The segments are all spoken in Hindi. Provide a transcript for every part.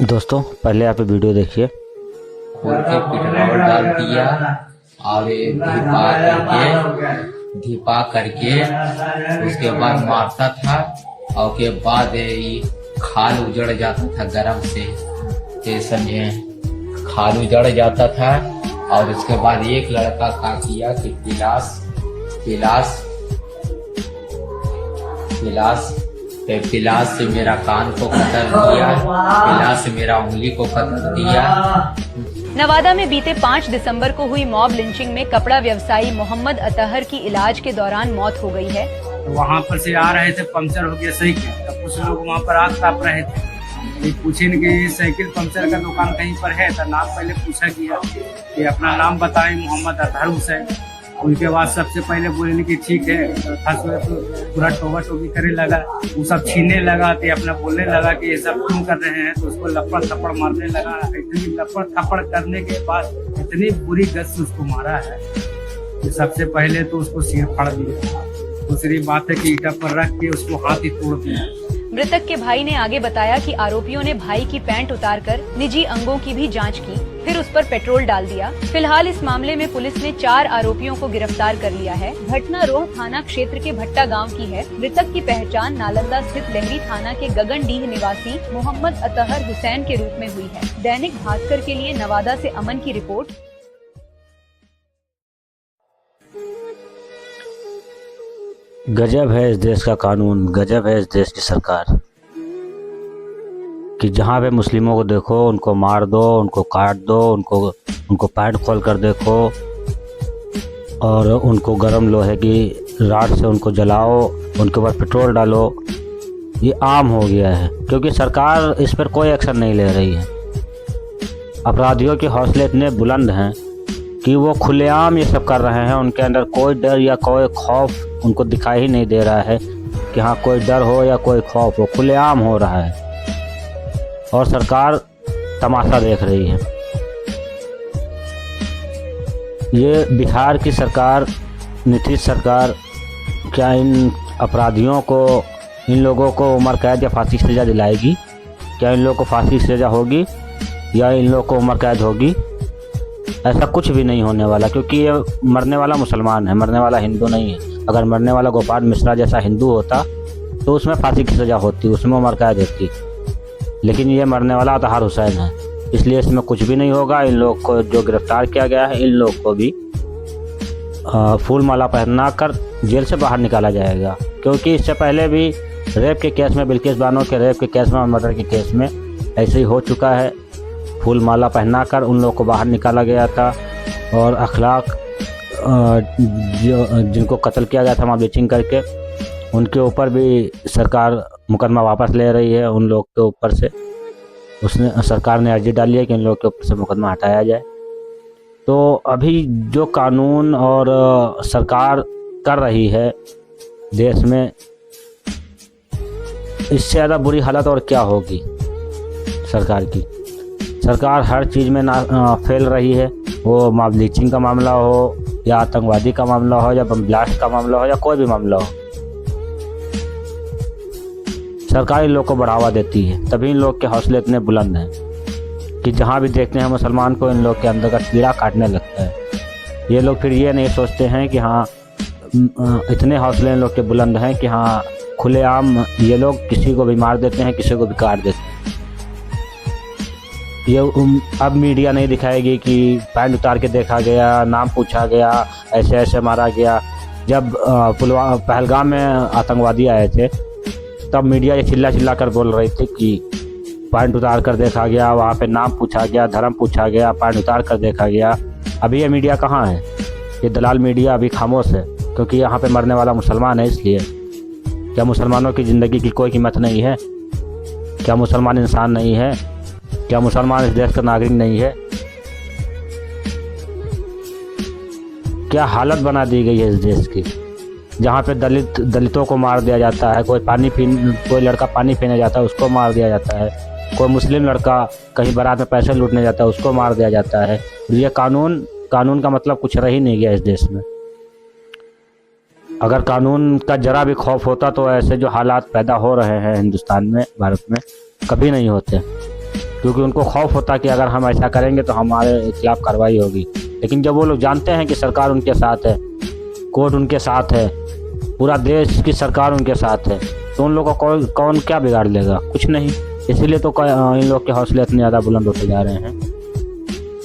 दोस्तों पहले आप वीडियो देखिए। खोल के पेट्रोल डाल दिया और ये धिपा करके उसके बाद मारता था और के बाद ये खाल उजड़ जाता था गरम से, ये समझे, खाल उजड़ जाता था। और उसके बाद एक लड़का का किया कि पिलास से मेरा कान को कतर दिया, पिलास से मेरा उंगली को कतर दिया। नवादा में बीते 5 दिसंबर को हुई मॉब लिंचिंग में कपड़ा व्यवसायी मोहम्मद अतहर की इलाज के दौरान मौत हो गई है। वहाँ पर से आ रहे थे, पंक्चर हो गया साइकिल, तब कुछ लोग वहाँ पर आग ताप रहे थे। ये पूछे न कि साइकिल पंक्चर का दुकान कहीं पर है, तो नाम पहले पूछा किया कि अपना नाम बताए, मोहम्मद अतहर हुसैन। उनके बाद सबसे पहले बोले कि ठीक है, तो पूरा टोबा टोबी करे लगा, वो सब छीनने लगा, तो अपना बोलने लगा कि ये सब क्यों कर रहे हैं, तो उसको लपड़ थप्पड़ मारने लगा। इतनी लपड़ थप्पड़ करने के बाद इतनी बुरी गत से उसको मारा है कि सबसे पहले तो उसको सिर फाड़ दिया, दूसरी बात है कि ईटा पर रख के उसको हाथ ही तोड़ दिया। मृतक के भाई ने आगे बताया कि आरोपियों ने भाई की पैंट उतारकर निजी अंगों की भी जांच की, फिर उस पर पेट्रोल डाल दिया। फिलहाल इस मामले में पुलिस ने 4 आरोपियों को गिरफ्तार कर लिया है। घटना रोह थाना क्षेत्र के भट्टा गांव की है। मृतक की पहचान नालंदा स्थित लहरी थाना के गगनडीह निवासी मोहम्मद अतहर हुसैन के रूप में हुई है। दैनिक भास्कर के लिए नवादा से अमन की रिपोर्ट। गजब है इस देश का कानून, गजब है इस देश की सरकार कि जहाँ पे मुस्लिमों को देखो उनको मार दो, उनको काट दो, उनको पैंट खोल कर देखो और उनको गर्म लोहे की राड से उनको जलाओ, उनके ऊपर पेट्रोल डालो। ये आम हो गया है क्योंकि सरकार इस पर कोई एक्शन नहीं ले रही है। अपराधियों के हौसले इतने बुलंद हैं कि वो खुलेआम ये सब कर रहे हैं। उनके अंदर कोई डर या कोई खौफ उनको दिखाई ही नहीं दे रहा है कि हाँ कोई डर हो या कोई खौफ हो, खुलेआम हो रहा है और सरकार तमाशा देख रही है। ये बिहार की सरकार, नीतीश सरकार, क्या इन अपराधियों को, इन लोगों को उम्र कैद या फांसी की सज़ा दिलाएगी? क्या इन लोगों को फांसी की सज़ा होगी या इन लोगों को उम्र कैद होगी? ऐसा कुछ भी नहीं होने वाला क्योंकि ये मरने वाला मुसलमान है, मरने वाला हिंदू नहीं है। अगर मरने वाला गोपाल मिश्रा जैसा हिंदू होता तो उसमें फांसी की सज़ा होती, उसमें उम्र कैद होती, लेकिन ये मरने वाला अतहर हुसैन है, इसलिए इसमें कुछ भी नहीं होगा। इन लोग को जो गिरफ्तार किया गया है, इन लोग को भी फूल माला पहना कर जेल से बाहर निकाला जाएगा क्योंकि इससे पहले भी रेप के केस में, बिल्किस बानो के रेप के केस में और मर्डर के केस में ऐसे ही हो चुका है। फूल माला पहना कर उन लोगों को बाहर निकाला गया था और अखलाक जिनको कत्ल किया गया था वहाँ ब्लीचिंग करके, उनके ऊपर भी सरकार मुकदमा वापस ले रही है। उन लोग के ऊपर से सरकार ने अर्जी डाली है कि इन लोग के ऊपर से मुकदमा हटाया जाए। तो अभी जो कानून और सरकार कर रही है देश में, इससे ज़्यादा बुरी हालत और क्या होगी सरकार की। सरकार हर चीज़ में फैल रही है, वो मॉब लिंचिंग का मामला हो या आतंकवादी का मामला हो या बम ब्लास्ट का मामला हो या कोई भी मामला हो, सरकार इन लोग को बढ़ावा देती है। तभी इन लोग के हौसले इतने बुलंद हैं कि जहाँ भी देखते हैं मुसलमान को, इन लोग के अंदर का कीड़ा काटने लगता है। ये लोग फिर ये नहीं सोचते हैं कि हाँ, इतने हौसले इन लोग के बुलंद हैं कि हाँ खुलेआम ये लोग किसी को भी मार देते हैं, किसी को भी काट देते हैं। ये अब मीडिया नहीं दिखाएगी कि पैंट उतार के देखा गया, नाम पूछा गया, ऐसे ऐसे मारा गया। जब पहलगाम में आतंकवादी आए थे तब मीडिया ये चिल्ला कर बोल रही थी कि पैंट उतार कर देखा गया, वहाँ पे नाम पूछा गया, धर्म पूछा गया, पैंट उतार कर देखा गया। अभी ये मीडिया कहाँ है? ये दलाल मीडिया अभी खामोश है क्योंकि यहाँ पे मरने वाला मुसलमान है। इसलिए क्या मुसलमानों की ज़िंदगी की कोई कीमत नहीं है? क्या मुसलमान इंसान नहीं है? क्या मुसलमान इस देश का नागरिक नहीं है? क्या हालत बना दी गई है इस देश की, जहाँ पे दलितों को मार दिया जाता है। कोई लड़का पानी पीने जाता है उसको मार दिया जाता है। कोई मुस्लिम लड़का कहीं बारात में पैसे लूटने जाता है उसको मार दिया जाता है। ये कानून का मतलब कुछ रह ही नहीं गया इस देश में। अगर कानून का जरा भी खौफ होता तो ऐसे जो हालात पैदा हो रहे हैं हिंदुस्तान में, भारत में, कभी नहीं होते। क्योंकि उनको खौफ होता कि अगर हम ऐसा करेंगे तो हमारे खिलाफ कार्रवाई होगी। लेकिन जब वो लोग जानते हैं कि सरकार उनके साथ है, कोर्ट उनके साथ है, पूरा देश की सरकार उनके साथ है, तो उन लोगों को कौन क्या बिगाड़ लेगा? कुछ नहीं। इसीलिए तो इन लोग के हौसले इतने ज़्यादा बुलंद होते जा रहे हैं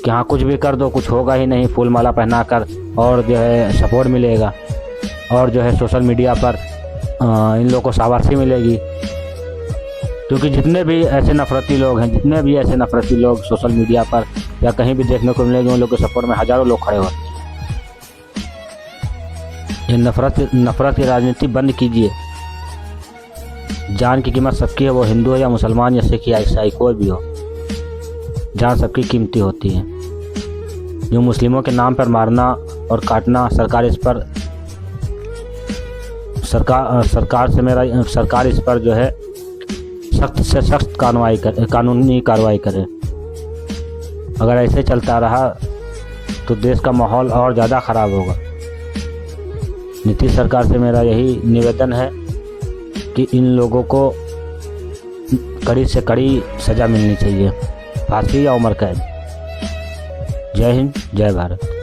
कि हाँ कुछ भी कर दो, कुछ होगा ही नहीं, फूल माला पहना कर, और जो है सपोर्ट मिलेगा, और जो है सोशल मीडिया पर इन लोगों को शाबाशी मिलेगी। क्योंकि जितने भी ऐसे नफरती लोग सोशल मीडिया पर या कहीं भी देखने को मिलेंगे, उन लोगों के सपोर्ट में हज़ारों लोग खड़े होते हैं। ये नफरत की राजनीति बंद कीजिए। जान की कीमत सबकी है, वो हिंदू है या मुसलमान या सिख या ईसाई, कोई भी हो, जान सबकी कीमती होती है। जो मुस्लिमों के नाम पर मारना और काटना, सरकार इस पर जो है सख्त से सख्त कानूनी कार्रवाई करे। अगर ऐसे चलता रहा तो देश का माहौल और ज़्यादा ख़राब होगा। नीतीश सरकार से मेरा यही निवेदन है कि इन लोगों को कड़ी से कड़ी सज़ा मिलनी चाहिए, फांसी या उम्र कैद। जय हिंद, जय भारत।